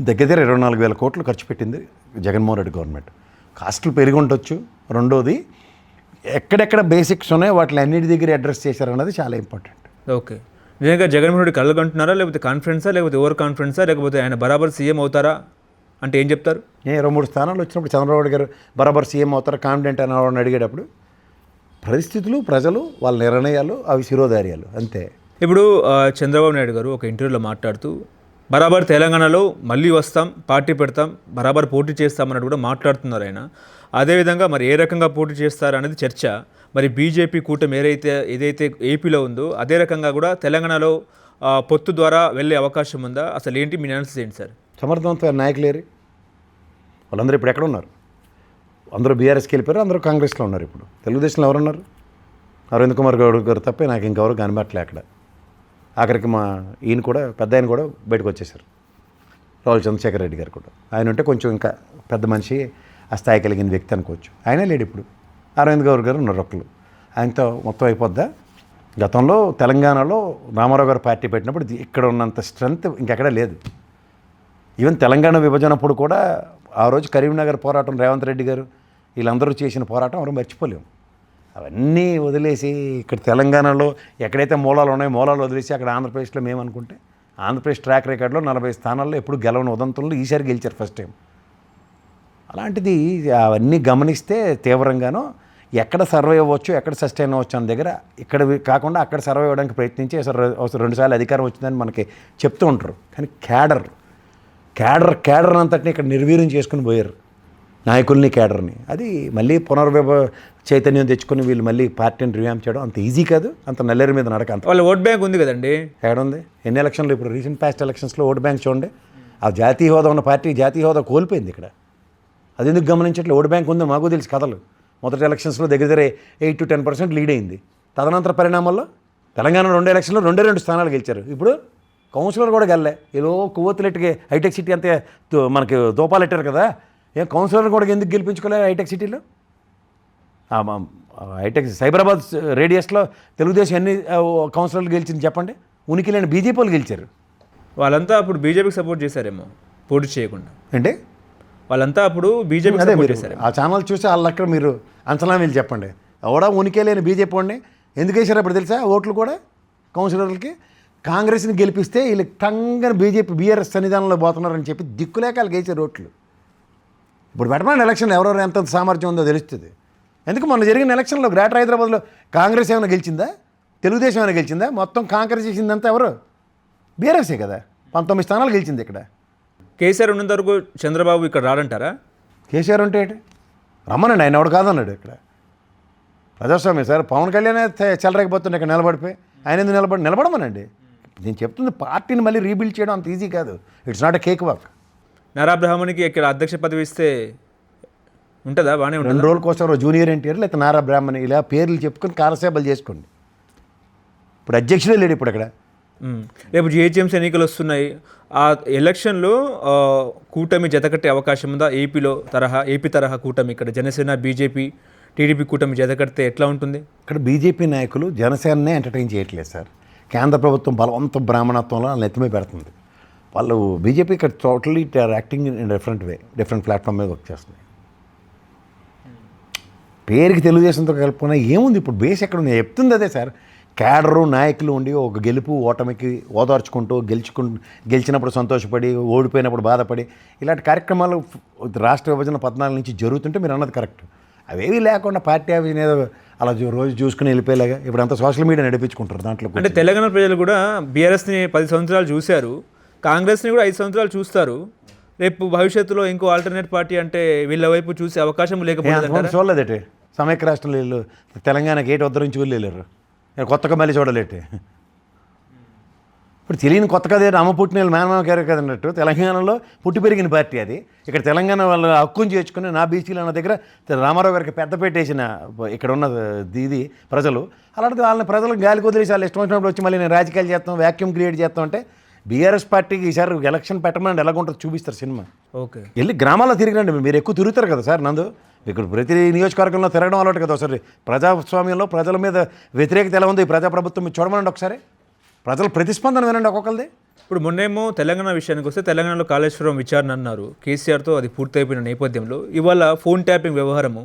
దగ్గర 24,000 కోట్లు ఖర్చు పెట్టింది జగన్మోహన్ రెడ్డి గవర్నమెంట్. కాస్టులు పెరిగి ఉండొచ్చు. రెండోది, ఎక్కడెక్కడ బేసిక్స్ ఉన్నాయో వాటిని అన్నిటి దగ్గర అడ్రస్ చేశారన్నది చాలా ఇంపార్టెంట్. ఓకే, నిజంగా జగన్మోహన్ రెడ్డి కళ్ళగంటున్నారా, లేకపోతే కాన్ఫిడెన్సా, లేకపోతే ఓవర్ కాన్ఫిడెన్సా, లేకపోతే ఆయన బరాబర్ సీఎం అవుతారా అంటే ఏం చెప్తారు? 23 స్థానాలు వచ్చినప్పుడు చంద్రబాబు గారు బరాబర్ సీఎం అవుతారా, కాన్ఫిడెంట్ అని ఎవరిని అడిగేటప్పుడు పరిస్థితులు, ప్రజలు, వాళ్ళ నిర్ణయాలు, అవి శిరోధార్యాలు అంతే. ఇప్పుడు చంద్రబాబు నాయుడు గారు ఒక ఇంటర్వ్యూలో మాట్లాడుతూ బరాబర్ తెలంగాణలో మళ్ళీ వస్తాం, పార్టీ పెడతాం, బరాబర్ పోటీ చేస్తామన్నట్టు కూడా మాట్లాడుతున్నారు ఆయన. అదేవిధంగా మరి ఏ రకంగా పోటీ చేస్తారనేది చర్చ. మరి బీజేపీ కూటమి ఏదైతే ఏపీలో ఉందో అదే రకంగా కూడా తెలంగాణలో పొత్తు ద్వారా వెళ్ళే అవకాశం ఉందా? అసలు ఏంటి మీ అనాలిసిస్ ఏంటి సార్? సమర్థవంతమైన నాయకులేరు వాళ్ళందరూ ఇప్పుడు ఎక్కడ ఉన్నారు? అందరూ బీఆర్ఎస్కి వెళ్ళిపోయారు, అందరూ కాంగ్రెస్లో ఉన్నారు. ఇప్పుడు తెలుగుదేశంలో ఎవరున్నారు? అరవింద్ కుమార్ గౌడ్ గారు తప్పే నాకు ఇంకెవరు కనబట్టలే అక్కడ. ఆఖరికి మా ఈయన కూడా, పెద్ద ఆయన కూడా బయటకు వచ్చేసారు, రావుల చంద్రశేఖర్ రెడ్డి గారు కూడా. ఆయన ఉంటే కొంచెం ఇంకా పెద్ద మనిషి, ఆ స్థాయి కలిగిన వ్యక్తి అనుకోవచ్చు. ఆయనే లేడు ఇప్పుడు. అరవింద్ గౌర్ గారు ఉన్నారు ఒకళ్ళు. ఆయనతో మొత్తం అయిపోద్దా. గతంలో తెలంగాణలో రామారావు గారు పార్టీ పెట్టినప్పుడు ఇక్కడ ఉన్నంత స్ట్రెంత్ ఇంకెక్కడా లేదు. ఈవెన్ తెలంగాణ విభజన అప్పుడు కూడా ఆ రోజు కరీంనగర్ పోరాటం రేవంత్ రెడ్డి గారు వీళ్ళందరూ చేసిన పోరాటం ఎవరు మర్చిపోలేము. అవన్నీ వదిలేసి ఇక్కడ తెలంగాణలో ఎక్కడైతే మూలాలు ఉన్నాయో మూలాలు వదిలేసి అక్కడ ఆంధ్రప్రదేశ్లో మేము అనుకుంటే ఆంధ్రప్రదేశ్ ట్రాక్ రికార్డులో 40 స్థానాల్లో ఎప్పుడు గెలవని ఉదంతంలో ఈసారి గెలిచారు ఫస్ట్ టైం. అలాంటిది అవన్నీ గమనిస్తే తీవ్రంగానో ఎక్కడ సర్వే అవ్వచ్చు, ఎక్కడ సస్టైన్ అవ్వచ్చు అన్న దగ్గర ఇక్కడ కాకుండా అక్కడ సర్వే అవ్వడానికి ప్రయత్నించి అసలు 2 సార్లు అధికారం వచ్చిందని మనకి చెప్తూ ఉంటారు. కానీ క్యాడర్ అంతటిని ఇక్కడ నిర్వీర్యం చేసుకుని పోయారు, నాయకుల్ని క్యాడర్ని. అది మళ్ళీ చైతన్యం తెచ్చుకొని వీళ్ళు మళ్ళీ పార్టీని రివ్యాంప్ చేయడం అంత ఈజీ కాదు, అంత నల్లేరు మీద నడక. అంత వాళ్ళ ఓట్ బ్యాంక్ ఉంది కదండి. ఏడుంది? ఎన్ని ఎలక్షన్లు ఇప్పుడు రీసెంట్ పాస్ట్ ఎలక్షన్స్లో ఓట్ బ్యాంక్ చూడండి. ఆ జాతీయ హోదా ఉన్న పార్టీ జాతీయ హోదా కోల్పోయింది ఇక్కడ. అది ఎందుకు గమనించట్లే? ఓట్ బ్యాంక్ ఉందో మాకు తెలుసు కథలు. మొదటి ఎలక్షన్స్లో దగ్గర 8 to 10% లీడ్ అయింది. తదనంతర పరిణామాల్లో తెలంగాణ 2 ఎలక్షన్లో 2 స్థానాలు గెలిచారు. ఇప్పుడు కౌన్సిలర్ కూడా గెల్లే. ఏదో కొవ్వొత్తులెట్టుగా హైటెక్ సిటీ అంతే మనకి దోపాలెట్టారు కదా, ఏం కౌన్సిలర్ కూడా ఎందుకు గెలిపించుకోలేదు హైటెక్ సిటీలో? హైటెక్ సైబరాబాద్ రేడియస్లో తెలుగుదేశం ఎన్ని కౌన్సిలర్లు గెలిచింది చెప్పండి? ఉనికి లేని బీజేపీ వాళ్ళు గెలిచారు. వాళ్ళంతా అప్పుడు బీజేపీకి సపోర్ట్ చేశారేమో పోటీ చేయకుండా. అంటే వాళ్ళంతా అప్పుడు బీజేపీకి అదే సపోర్ట్ మీరు చేశారు. ఆ ఛానల్ చూసి వాళ్ళక్కడ మీరు అంచనా వీళ్ళు చెప్పండి. ఎవడా ఉనికి లేని బీజేపీ వాడిని ఎందుకు వేసారు అప్పుడు తెలుసా? ఓట్లు కూడా కౌన్సిలర్లకి కాంగ్రెస్ని గెలిపిస్తే వీళ్ళు టంగని బీజేపీ బీఆర్ఎస్ సన్నిధానంలో పోతున్నారని చెప్పి దిక్కులేక వాళ్ళకి వేసారు ఓట్లు. ఇప్పుడు పెట్టమని ఎలక్షన్లో ఎవరెవరు ఎంత సామర్థ్యం ఉందో తెలుస్తుంది. ఎందుకు మొన్న జరిగిన ఎలక్షన్లో గ్రేటర్ హైదరాబాద్లో కాంగ్రెస్ ఏమైనా గెలిచిందా? తెలుగుదేశం ఏమైనా గెలిచిందా? మొత్తం కాంగ్రెస్ చేసిందంతా ఎవరు? బీఆర్ఎస్ఏ కదా. 19 స్థానాలు గెలిచింది ఇక్కడ. కేసీఆర్ ఉన్నంత వరకు చంద్రబాబు ఇక్కడ రాడంటారా? కేసీఆర్ ఉంటే ఏంటి? రమ్మనండి, ఆయన ఎవడు కాదన్నాడు. ఇక్కడ ప్రజాస్వామ్యం సార్. పవన్ కళ్యాణ్ చెలరేకపోతుండే ఇక్కడ నిలబడిపోయి ఆయన ఎందుకు నిలబడమనండి. నేను చెప్తుంది పార్టీని మళ్ళీ రీబిల్డ్ చేయడం అంత ఈజీ కాదు. It's not a cake walk. Nara బ్రాహ్మణికి ఇక్కడ అధ్యక్ష పదవి ఇస్తే ఉంటుందా? బాగానే ఉంటుంది. 2 రోజుల కోసం జూనియర్ ఎన్టీఆర్ లేకపోతే నారా బ్రాహ్మణి ఇలా పేర్లు చెప్పుకొని కాలసేపలు చేసుకోండి. ఇప్పుడు అధ్యక్షుడే లేడు ఇప్పుడు అక్కడ. రేపు జిహెచ్ఎంసీ ఎన్నికలు వస్తున్నాయి. ఆ ఎలక్షన్లో కూటమి జతకట్టే అవకాశం ఉందా? ఏపీ తరహా కూటమి ఇక్కడ జనసేన బీజేపీ టీడీపీ కూటమి జతకడితే ఎట్లా ఉంటుంది? ఇక్కడ బీజేపీ నాయకులు జనసేననే ఎంటర్టైన్ చేయట్లేదు సార్. కేంద్ర ప్రభుత్వం బలవంత బ్రాహ్మణత్వంలో నెత్తిమే పెడుతుంది. వాళ్ళు బీజేపీ ఇక్కడ totally acting in different platform మీద వర్క్ చేస్తుంది. పేరుకి తెలుగుదేశంతో కలుపుకున్నా ఏముంది? ఇప్పుడు బేస్ ఎక్కడ ఉంది? చెప్తుంది అదే సార్. క్యాడరు నాయకులు ఉండి ఒక గెలుపు ఓటమికి ఓదార్చుకుంటూ గెలిచినప్పుడు సంతోషపడి ఓడిపోయినప్పుడు బాధపడి ఇలాంటి కార్యక్రమాలు రాష్ట్ర విభజన 14 నుంచి జరుగుతుంటే మీరు అన్నది కరెక్ట్. అవేవి లేకుండా పార్టీ అవి ఏదో అలా రోజు చూసుకుని వెళ్ళిపోయేలాగా ఇప్పుడు అంతా సోషల్ మీడియా నడిపించుకుంటారు. దాంట్లో అంటే తెలంగాణ ప్రజలు కూడా బీఆర్ఎస్ని 10 సంవత్సరాలు చూశారు, కాంగ్రెస్ని కూడా 5 సంవత్సరాలు చూస్తారు. రేపు భవిష్యత్తులో ఇంకో ఆల్టర్నేట్ పార్టీ అంటే వీళ్ళ వైపు చూసే అవకాశం లేకపోతే చూడలేదటే. సమైక్య రాష్ట్రంలో వీళ్ళు తెలంగాణకి ఏటి ఉద్ధరించి వెళ్ళలేరు. కొత్తగా మళ్ళీ చూడలేటే. ఇప్పుడు తెలియని కొత్త కదే అమ్మ పుట్టిన మేనమామ గారు కదన్నట్టు తెలంగాణలో పుట్టి పెరిగిన పార్టీ అది. ఇక్కడ తెలంగాణ వాళ్ళు హక్కుని చేర్చుకుని నా బీసీలు అన్న దగ్గర రామారావు గారికి పెద్ద పెట్టేసిన ఇక్కడ ఉన్న ఇది ప్రజలు. అలాంటిది వాళ్ళని ప్రజలకు గాలి కుదిరేసి వాళ్ళు ఇష్టం వచ్చినప్పుడు వచ్చి మళ్ళీ నేను రాజకీయాలు చేస్తాం, వ్యాక్యూమ్ క్రియేట్ చేస్తాం అంటే బీఆర్ఎస్ పార్టీకి ఈసారి ఎలక్షన్ పెట్టమని ఎలాగుంటుందో చూపిస్తారు సినిమా. ఓకే, వెళ్ళి గ్రామాల్లో తిరిగిరండి. మీరు ఎక్కువ తిరుగుతారు కదా సార్. నందు ఇక్కడ ప్రతి నియోజకవర్గంలో తిరగడం అలవాటు కదా. ఒకసారి ప్రజాస్వామ్యంలో ప్రజల మీద వ్యతిరేకత ఎలా ఉంది ఈ ప్రజాప్రభుత్వం మీరు చూడమనండి ఒకసారి. ప్రజల ప్రతిస్పందన వినండి ఒక్కొక్కరిది. ఇప్పుడు మొన్నేమో తెలంగాణ విషయానికి వస్తే తెలంగాణలో కాళేశ్వరం విచారణ అన్నారు. కేసీఆర్తో అది పూర్తయిపోయిన నేపథ్యంలో ఇవాళ ఫోన్ ట్యాపింగ్ వ్యవహారము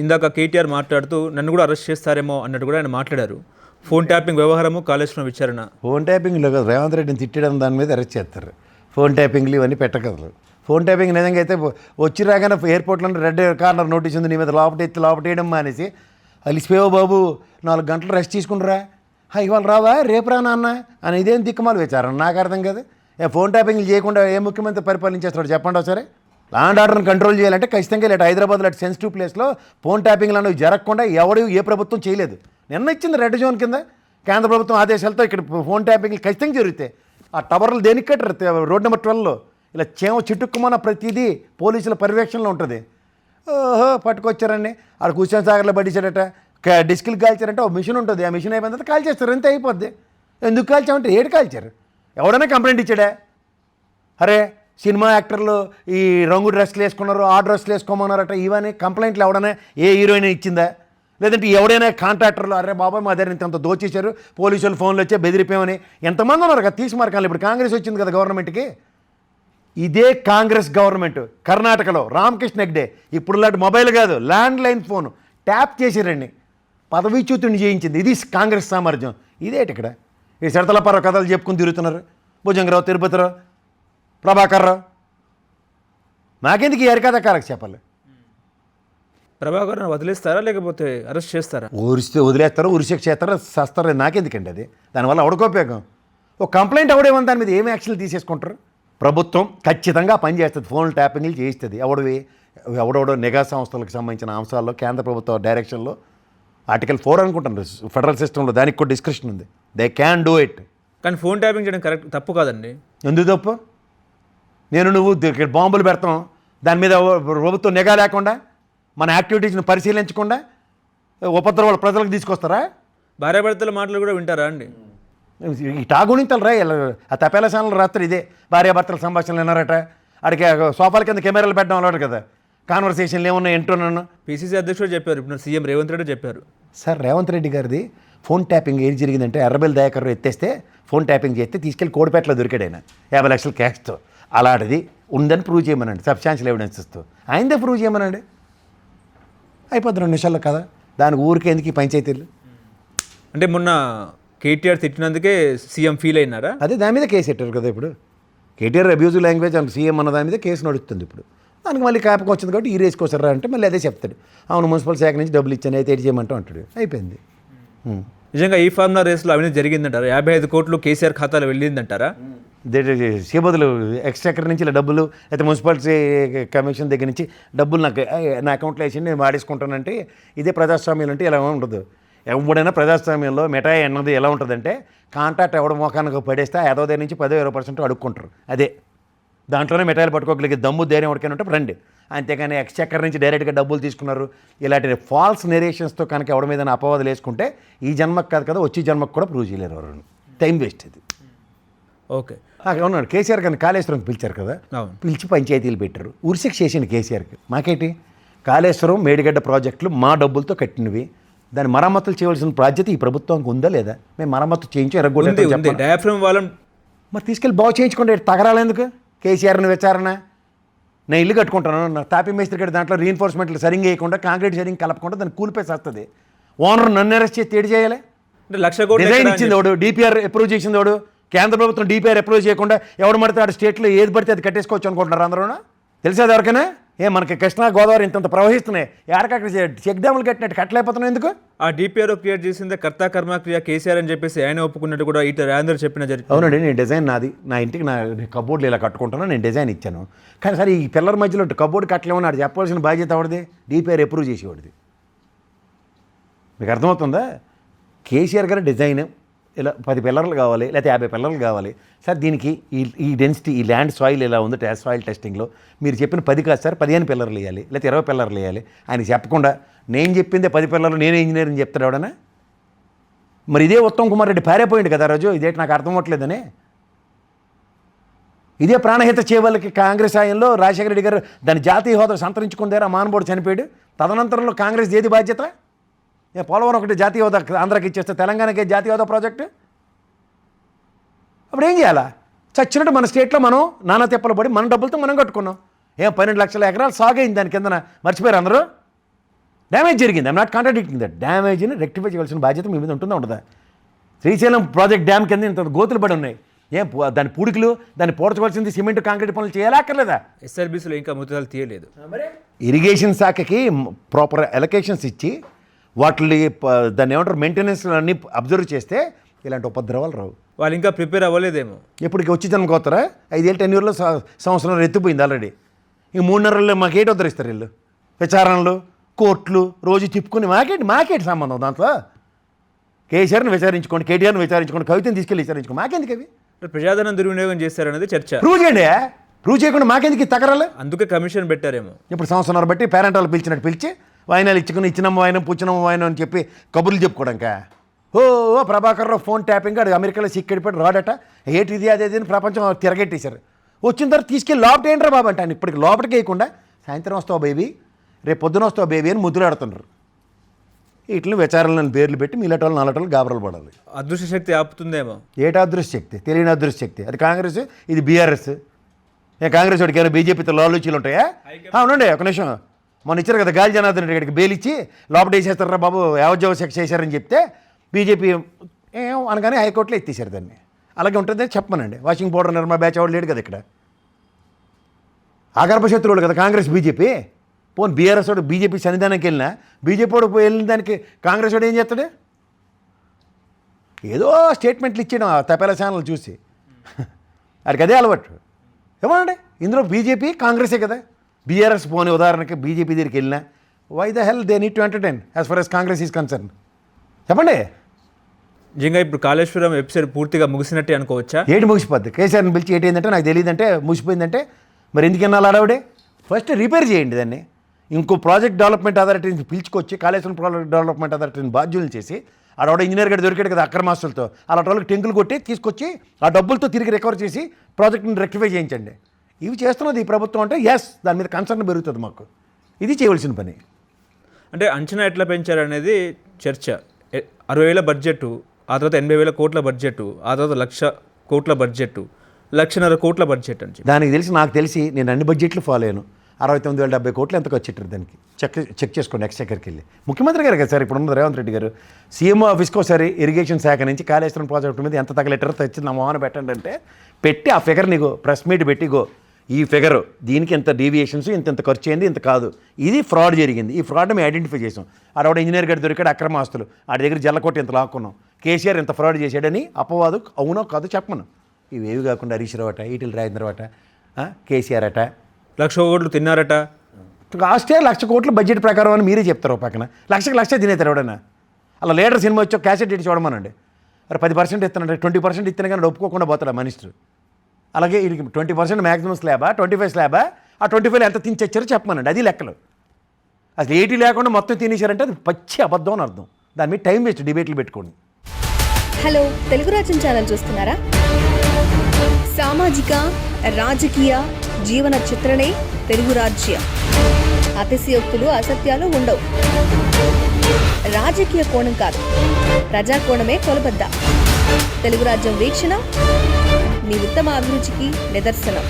ఇందాక కేటీఆర్ మాట్లాడుతూ నన్ను కూడా అరెస్ట్ చేస్తారేమో అన్నట్టు కూడా ఆయన మాట్లాడారు. ఫోన్ ట్యాపింగ్ వ్యవహారము కాళేశ్వరం విచారణ. ఫోన్ ట్యాపింగ్లో కదా రేవంత్ రెడ్డిని తిట్టడం దాని మీద అరెస్ట్ చేస్తారు. ఫోన్ ట్యాపింగ్లు ఇవన్నీ పెట్టగలరు. ఫోన్ ట్యాపింగ్ నిజంగా అయితే వచ్చి రాగానే ఎయిర్పోర్ట్లో రెడ్ కార్నర్ నోటీస్ ఉంది నీ మీద లోపటేయడం మానేసి అలిసిపోయావు బాబు 4 గంటలు రెస్ట్ తీసుకుంటారా, ఇవాళ రావా రేపు రానా అన్న అని ఇదేం దిక్కుమాలు విచారణ నాకు అర్థం కదా. ఫోన్ ట్యాపింగ్లు చేయకుండా ఏ ముఖ్యమంత్రి పరిపాలించేస్తాడు చెప్పండి ఒకసారి. లాండ్ ఆర్డర్ని కంట్రోల్ చేయాలంటే ఖచ్చితంగా ఇలాంటి హైదరాబాద్లో అటు సెన్సిటివ్ ప్లేస్లో ఫోన్ ట్యాపింగ్లు అనేవి జరగకుండా ఏ ప్రభుత్వం చేయలేదు. నిన్న ఇచ్చింది రెడ్ జోన్ కింద కేంద్ర ప్రభుత్వం ఆదేశాలతో ఇక్కడ ఫోన్ ట్యాపింగ్లు ఖచ్చితంగా జరుగుతాయి. ఆ టవర్లు దేనికి కట్టారు? రోడ్ నెంబర్ 12లో ఇలా చిట్టుక్కుమన్న ప్రతిదీ పోలీసుల పర్యవేక్షణలో ఉంటుంది. ఓహో పట్టుకొచ్చారండి ఆడ కూర్చొని సాగర్లో పట్టించారట, డిస్కులు కాల్చారంటే ఒక మిషన్ ఉంటుంది. ఆ మిషన్ అయిపోయిన తర్వాత కాల్ చేస్తారు, అంతే అయిపోద్ది. ఎందుకు కాల్చామంటే ఏడు కాల్చారు? ఎవడైనా కంప్లైంట్ ఇచ్చాడా? అరే సినిమా యాక్టర్లు ఈ రంగు డ్రెస్లు వేసుకున్నారు, ఆ డ్రెస్లు వేసుకోమన్నారట. ఇవన్నీ కంప్లైంట్లు ఎవడైనా ఏ హీరోయిన్ ఇచ్చిందా? లేదంటే ఎవడైనా కాంట్రాక్టర్లు అరే బాబాయ్ మా దగ్గర ఇంత దోచేశారు, పోలీసులు ఫోన్లు వచ్చే బెదిరిపోయామని ఎంతమంది ఉన్నారు కదా తీసి మార్కాలి. ఇప్పుడు కాంగ్రెస్ వచ్చింది కదా గవర్నమెంట్కి, ఇదే కాంగ్రెస్ గవర్నమెంట్ కర్ణాటకలో రామకృష్ణ హెగ్డే ఇప్పుడు లాంటి మొబైల్ కాదు ల్యాండ్ లైన్ ఫోన్ ట్యాప్ చేసిరండి, పదవీచ్యుతుని చేయించింది. ఇది కాంగ్రెస్ సామర్థ్యం. ఇదేటి ఇక్కడ ఈ శరతలపారావు కథలు చెప్పుకుని తిరుగుతున్నారు, భుజంగరావు, తిరుపతిరావు, ప్రభాకర్ రావు. నాకెందుకు ఈ అరికథ కాలక్షేపాలు? ప్రభాకర్ వదిలేస్తారా లేకపోతే అరెస్ట్ చేస్తారా? ఊరిస్తే వదిలేస్తారు, ఉరిశిక్ష చేస్తారు, సస్తారు. నాకెందుకండి అది? దానివల్ల అవడకోపయోగం. ఒక కంప్లైంట్ అవడేమని దాని మీద ఏమి యాక్షన్లు తీసేసుకుంటారు? ప్రభుత్వం ఖచ్చితంగా పనిచేస్తుంది, ఫోన్ ట్యాపింగ్లు చేయిస్తుంది. ఎవడెవడో నిఘా సంస్థలకు సంబంధించిన అంశాల్లో కేంద్ర ప్రభుత్వ డైరెక్షన్లో ఆర్టికల్ 4 అనుకుంటాను ఫెడరల్ సిస్టంలో, దానికి కూడా డిస్క్రిప్షన్ ఉంది. They can do it. కానీ ఫోన్ ట్యాపింగ్ చేయడం కరెక్ట్ తప్పు కాదండి. ఎందుకు తప్పు? నువ్వు ఇక్కడ బాంబులు పెడతాం, దాని మీద ప్రభుత్వం నిఘా లేకుండా మన యాక్టివిటీస్ని పరిశీలించకుండా ఉపద్రవాలు ప్రజలకు తీసుకొస్తారా? భార్యాభర్తల మాటలు కూడా వింటారా అండి? ఈ టాగునింతలు రా ఆ తపేల ఛానల్ రాత్రి ఇదే భార్యాభర్తల సంభాషణలు విన్నారట. అడిగి సోఫాల కింద కెమెరాలు పెట్టడం అలవాటు కదా, కాన్వర్సేషన్లు ఏమన్నా వింటున్నాను. పీసీసీ అధ్యక్షుడు చెప్పారు, ఇప్పుడు సీఎం రేవంత్ రెడ్డి చెప్పారు. సార్ రేవంత్ రెడ్డి గారిది ఫోన్ ట్యాపింగ్ ఏం జరిగిందంటే ఎర్రబెల్లి దయాకర్ ఎత్తేస్తే ఫోన్ ట్యాపింగ్ చేస్తే తీసుకెళ్ళి కోడిపేటలో దొరికాడు ఆయన 50 లక్షల క్యాష్తో. అలాంటిది ఉందని ప్రూవ్ చేయమనండి, సబ్స్టాన్షియల్ ఎవిడెన్స్ ఇస్తూ ఆయనదే ప్రూవ్ చేయమనండి, అయిపోద్ది 2 నిమిషాల్లో కదా. దానికి ఊరికే ఎందుకు ఈ పంచాయతీలు? అంటే మొన్న కేటీఆర్ తిట్టినందుకే సీఎం ఫీల్ అయినారా? అదే దాని మీద కేసు పెట్టారు కదా ఇప్పుడు. KTR abusive language and CM అన్న దాని మీద కేసు నడుస్తుంది ఇప్పుడు. దానికి మళ్ళీ కాపకం వచ్చింది కాబట్టి ఈ రేసుకొస్తారా అంటే మళ్ళీ అదే చెప్తాడు, అవును మున్సిపల్ శాఖ నుంచి డబ్బులు ఇచ్చాను అయితే ఎటు చేయమంటాం అంటాడు, అయిపోయింది. నిజంగా ఈ ఫార్ములా రేస్లో అవినీతి జరిగిందంటారా? 55 కోట్లు కేసీఆర్ ఖాతాలో వెళ్ళిందంటారా? సీబదులు ఎక్స్ట్రాకర్ నుంచి ఇలా డబ్బులు అయితే మున్సిపాలిటీ కమిషన్ దగ్గర నుంచి డబ్బులు నా అకౌంట్లో వేసి నేను వాడేసుకుంటానంటే ఇదే ప్రజాస్వామ్యం అంటే ఇలా ఉండదు. ఎవడైనా ప్రజాస్వామ్యంలో మిఠాయి అన్నది ఎలా ఉంటుందంటే కాంట్రాక్ట్ ఎవడ మోకానికి పడేస్తే 5 నుంచి 10-20% అడుక్కుంటారు. అదే దాంట్లోనే మిఠాయిలు పట్టుకోగలిగే దమ్ము ధైర్యం ఎవరికైనా ఉంటే రండి. అంతేగాని ఎక్స్చక్కర్ నుంచి డైరెక్ట్గా డబ్బులు తీసుకున్నారు ఇలాంటి ఫాల్స్ నెరేషన్స్తో కనుక ఎవడ మీద అపవాదులు వేసుకుంటే ఈ జన్మకు కాదు కదా వచ్చే జన్మకు కూడా ప్రూవ్ చేయలేరు ఎవరు. టైం వేస్ట్ ఇది. ఓకే అవునాడు కేసీఆర్ కానీ కాళేశ్వరం పిలిచారు కదా, పిలిచి పంచాయతీలు పెట్టారు, ఉరిశిక్ష చేసింది కేసీఆర్కి. మాకేంటి కాళేశ్వరం మేడిగడ్డ ప్రాజెక్టులు మా డబ్బులతో కట్టినవి, దాని మరమ్మతులు చేయవలసిన బాధ్యత ఈ ప్రభుత్వానికి ఉందా లేదా? మేము మరమ్మతు చేయించి ఎరగొట్టే డయాఫ్రమ్ వాళ్ళం మరి తీసుకెళ్ళి బాగు చేయించుకుంటే తగరాలేందుకు? కేసీఆర్ని విచారణ, నేను ఇల్లు కట్టుకుంటాను నా తాపీ మేస్త్రి గడ్డ దాంట్లో రీఎన్ఫోర్స్మెంట్లు సరిగ్గా వేయకుండా కాంక్రీట్ సరిగ్గా కలపకుండా దాన్ని కూలిపేసి వస్తుంది. ఓనర్ నన్ను అరెస్ట్ చేసి తేడి చేయాలి. డిజైన్ ఇచ్చింది వాడు, డిపిఆర్ అప్రూవ్ చేసింది వాడు. కేంద్ర ప్రభుత్వం డిపిఆర్ అప్రూవ్ చేయకుండా ఎవడు పడితే ఆడు స్టేట్లో ఏది పడితే అది కట్టేసుకోవచ్చు అనుకుంటున్నారు అందరూ. తెలిసేది ఎవరికైనా? మనకి కృష్ణా గోదావరి ఇంత ప్రవహిస్తున్నాయి, ఎక్కడికక్కడ చెక్ డ్యాములు కట్టినట్టు కట్టలేకపోతున్నాం ఎందుకు? ఆ డిపిఆర్ క్రియేట్ చేసిందే కర్త కర్మ క్రియ కేసీఆర్ అని చెప్పేసి ఆయన ఒప్పుకున్నట్టు కూడా ఇటు రేందర్ చెప్పిన జరిగింది. అవునండి, నేను డిజైన్ నాది, నా ఇంటికి నా కబోర్డ్లు ఇలా కట్టుకుంటాను, నేను డిజైన్ ఇచ్చాను. కానీ సరే ఈ పిల్లల మధ్యలో కబోర్డ్ కట్టలేమని ఆడు చెప్పాల్సిన బాధ్యత ఎవరిది? డిపిఆర్ అప్రూవ్ చేసేవాడిది. మీకు అర్థమవుతుందా? కేసీఆర్ గారి డిజైన్ ఇలా 10 పిల్లర్లు కావాలి లేకపోతే 50 పిల్లర్లు కావాలి సార్, దీనికి ఈ డెన్సిటీ ఈ ల్యాండ్ సాయిల్ ఇలా ఉంది సాయిల్ టెస్టింగ్లో మీరు చెప్పిన 10 కాదు సార్ 15 పిల్లర్లు వేయాలి లేకపోతే 20 పిల్లర్లు వేయాలి. ఆయన చెప్పకుండా నేను చెప్పిందే 10 పిల్లర్లు నేనే ఇంజనీరింగ్ చెప్తాడు ఎవడనా? మరి ఇదే ఉత్తమ్ కుమార్ రెడ్డి పారిపోయింది కదా రోజు, ఇదేంటి నాకు అర్థం అవ్వట్లేదని. ఇదే ప్రాణహిత చేవలకి కాంగ్రెస్ ఆయనలో రాజశేఖర రెడ్డి గారు దాని జాతీయ హోదా సంతరించుకుందారు, ఆ మానవుడు చనిపోయాడు. తదనంతరంలో కాంగ్రెస్ ఏది బాధ్యత? పోలవరం ఒకటి జాతీయ హోదా ఆంధ్రాకి ఇచ్చేస్తే తెలంగాణకి జాతీయ హోదా ప్రాజెక్టు. అప్పుడు ఏం చేయాలా? చచ్చినట్టు మన స్టేట్లో మనం నానా తిప్పలు పడి మన డబ్బులతో మనం కట్టుకున్నాం. 12 లక్షల ఎకరాలు సాగైంది దాని కిందన, మర్చిపోయారు అందరూ. డ్యామేజ్ జరిగింది, ఐమ్ నాట్ కాంట్రాడిక్టింగ్ దట్. డ్యామేజ్ని రెక్టిఫై చేయాల్సిన బాధ్యత మీ మీద ఉంటుందా ఉండదా? శ్రీశైలం ప్రాజెక్ట్ డ్యామ్ కింద ఇంత గోతులు పడి ఉన్నాయి, దాని పూడికలు దాన్ని పోడ్చవలసింది సిమెంట్ కాంక్రీట్ పనులు చేయాలక్కర్లేదా? ఎస్ఆర్బీసీలో ఇంకా ముద్దాలు తీయలేదు. ఇరిగేషన్ శాఖకి ప్రాపర్ అలొకేషన్స్ ఇచ్చి వాటిని దాన్ని ఏమంటారు మెయింటెనెన్స్ అన్నీ అబ్జర్వ్ చేస్తే ఇలాంటి ఉపద్రవాలు రావు. వాళ్ళు ఇంకా ప్రిపేర్ అవ్వలేదేమో. ఎప్పటికి వచ్చి జన్మకోతారా? 5 ఏళ్ళు 10 ఇయర్లో సంవత్సరం ఎత్తిపోయింది ఆల్రెడీ. ఈ 3 నెలల్లో మాకేటి ఉద్ధరిస్తారు వీళ్ళు? విచారణలు కోర్టులు రోజు తిప్పుకుని మాకేటి సంబంధం దాంట్లో? కేసీఆర్ని విచారించుకోండి, కేటీఆర్ని విచారించుకోండి, కవితను తీసుకెళ్ళి విచారించుకోండి, మాకెందుకు అవి? ప్రజాధనం దుర్వినియోగం చేస్తారనేది చర్చ. ప్రూవ్ చేయండి, ప్రూవ్ చేయకుండా మాకెందుకు తగరాలి? అందుకే కమిషన్ పెట్టారేమో. ఇప్పుడు సంవత్సరం బట్టి పేరెంట్ వాళ్ళు పిలిచినట్టు పిలిచి వాయినాలు ఇచ్చినమ్మ వాయినం పుచ్చినమ్మ వాయినం అని చెప్పి కబుర్లు చెప్పుకోవడాక. ప్రభాకర్ రావు ఫోన్ ట్యాపింగ్ అడు అమెరికాలో సిక్కెడిపోయి రాడట, ఏటిది అదేది అని ప్రపంచం తిరగెట్టేశారు. వచ్చిన తర్వాత తీసుకెళ్ళి లోపట ఏంట్రా బాబు అంటే ఆయన ఇప్పటికి లోపలికి వేయకుండా సాయంత్రం వస్తావు బేబీ, రేపు పొద్దున వస్తావు బేబీ అని ముద్దులాడుతున్నారు. వీటిని విచారణలను పేర్లు పెట్టి మీలాట వాళ్ళు నల్లట వాళ్ళు గాబరాలు పడాలి. అదృష్ట శక్తి ఆపుతుందేమో. ఏటా అదృష్ట శక్తి, తెలియని అదృష్ట శక్తి. అది కాంగ్రెస్, ఇది బీఆర్ఎస్. కాంగ్రెస్ వాడికి ఏమైనా బీజేపీతో లాలూచీలు ఉంటాయా? అవునండి, ఒక నిమిషం. మొన్న ఇచ్చారు కదా గాలి జనార్దన్ రెడ్డి గారికి బెయిల్ ఇచ్చి లోపల వేసేస్తారా బాబు, యావజ్జీవ శిక్ష చేశారని చెప్తే బీజేపీ ఏం అనగానే హైకోర్టులో ఎత్తేసారు దాన్ని. అలాగే ఉంటుంది చెప్పమనండి. వాషింగ్ పౌడర్ నిర్మా బ్యాచ్ వాడు లేడు కదా ఇక్కడ. ఆగర్భ శత్రువులు కదా కాంగ్రెస్ బీజేపీ. పోనీ బీఆర్ఎస్ వాడు బీజేపీ సన్నిధానానికి వెళ్ళినా బీజేపీ వాడు వెళ్ళిన దానికి కాంగ్రెస్ వాడు ఏం చేస్తాడు? ఏదో స్టేట్మెంట్లు ఇచ్చాడు ఆ తపేల ఛానల్ చూసి. వాడికి అదే అలవాటు. ఏమోనండి, ఇందులో బీజేపీ కాంగ్రెసే కదా. బీఆర్ఎస్ పోనీ ఉదాహరణకి బీజేపీ దగ్గరికి వెళ్ళినా why the hell they need to entertain as far as Congress is concern. చెప్పండి. నిజంగా ఇప్పుడు కాళేశ్వరం ఎపిసోడ్ పూర్తిగా ముగిసినట్టే అనుకోవచ్చా? ఏటి ముగిసిపోద్ది? కేసీఆర్ని పిలిచి ఏంటంటే నాకు తెలియదంటే ముగిసిపోయిందంటే మరి ఎందుకు ఎన్నాళ్ళు అడవుడే? ఫస్ట్ రిపేర్ చేయండి దాన్ని. ఇంకో ప్రాజెక్ట్ డెవలప్మెంట్ అథారిటీని పిలుచుకొచ్చి కాళేశ్వరం ప్రాజెక్ట్ డెవలప్మెంట్ అథారిటీని బాధ్యులు చేసి ఆడవాడ ఇంజనీర్ గడి దొరికాడు కదా అక్రమాస్తులతో, అలాంటి వాళ్ళకి టెంకులు కొట్టి తీసుకొచ్చి ఆ డబ్బులతో తిరిగి రికవర్ చేసి ప్రాజెక్ట్ని రెక్టిఫై చేయించండి. ఇవి చేస్తున్నది ఈ ప్రభుత్వం అంటే ఎస్, దాని మీద కన్సర్న్ పెరుగుతుంది మాకు. ఇది చేయవలసిన పని. అంటే అంచనా ఎట్లా పెంచారనేది చర్చ. 60,000 బడ్జెట్, ఆ తర్వాత 80,000 కోట్ల బడ్జెట్, ఆ తర్వాత 1,00,000 కోట్ల బడ్జెట్, 1,50,000 కోట్ల బడ్జెట్ అని చెప్పి. దానికి తెలిసి నాకు తెలిసి నేను అన్ని బడ్జెట్లు ఫాలో అయ్యాను. 69,070 కోట్లు ఎంత ఖర్చు పెట్టారు దానికి చెక్ చేసుకోండి. ఎక్స్చెక్కర్కి వెళ్ళి ముఖ్యమంత్రి గారు కదా సార్ ఇప్పుడు ఉన్నది రేవంత్ రెడ్డి గారు. సీఎంఓ ఆఫీస్కి ఒకసారి ఇరిగేషన్ శాఖ నుంచి కాళేశ్వరం ప్రాజెక్టు మీద ఎంత తగలెట్టారో తెచ్చి నా మోహన పెట్టండి అంటే పెట్టి ఆ ఫిగర్ నీకు ప్రెస్ మీట్ పెట్టి గో ఈ ఫిగర్ దీనికి ఎంత డీవియేషన్స్ ఇంత ఖర్చు అయింది ఇంత కాదు, ఇది ఫ్రాడ్ జరిగింది, ఈ ఫ్రాడ్ మేము ఐడెంటిఫై చేసాం. ఆడవాడు ఇంజనీర్ గడి దొరికాడు అక్రమ ఆస్తులు, ఆడి దగ్గర జల్లకొట్టి ఇంత లాక్కున్నాం, కేసీఆర్ ఇంత ఫ్రాడ్ చేశాడని అపవాదు అవునో కాదు చెప్పను. ఇవేవి కాకుండా హరీష్ రావు అట, ఈటెల రాజేంద్ర అట, కేసీఆర్ అట 1,00,000 కోట్లు తిన్నారట. కాస్టే 1,00,000 కోట్లు బడ్జెట్ ప్రకారం అని మీరే చెప్తారు. పక్కన 1,00,000 తినేతారు ఎవడన్నా. అలా లీడర్ సినిమా వచ్చి క్యాసెట్ ఇచ్చి చూడమనండి. మరి 10% ఇస్తానంటే 20% ఇస్తేనే కానీ ఒప్పుకోకుండా పోతాడు మినిస్టర్. అలాగే వీడికి 20% మ్యాక్సిమం స్లాబా 25 స్లాబా, ఆ 25 ఎంత తిని తెచ్చారో చెప్పమనండి. అది లెక్కలు. అసలు 80 లేకుండా మొత్తం తినేశారంటే అది పచ్చి అబద్ధం అని అర్థం. దాని మీద టైం వేస్ట్ డిబేట్లు పెట్టుకోండి. హలో, తెలుగు రాజ్యం ఛానల్ చూస్తున్నారా? సామాజిక రాజకీయ జీవన చిత్రణే తెలుగు రాజ్యం. అతిశయోక్తులు అసత్యాలు ఉండవు. రాజకీయ కోణం కాదు, ప్రజా కోణమే కొలబద్ద. తెలుగు రాజ్యం వీక్షణ మీ ఉత్తమ అభిరుచికి నిదర్శనం.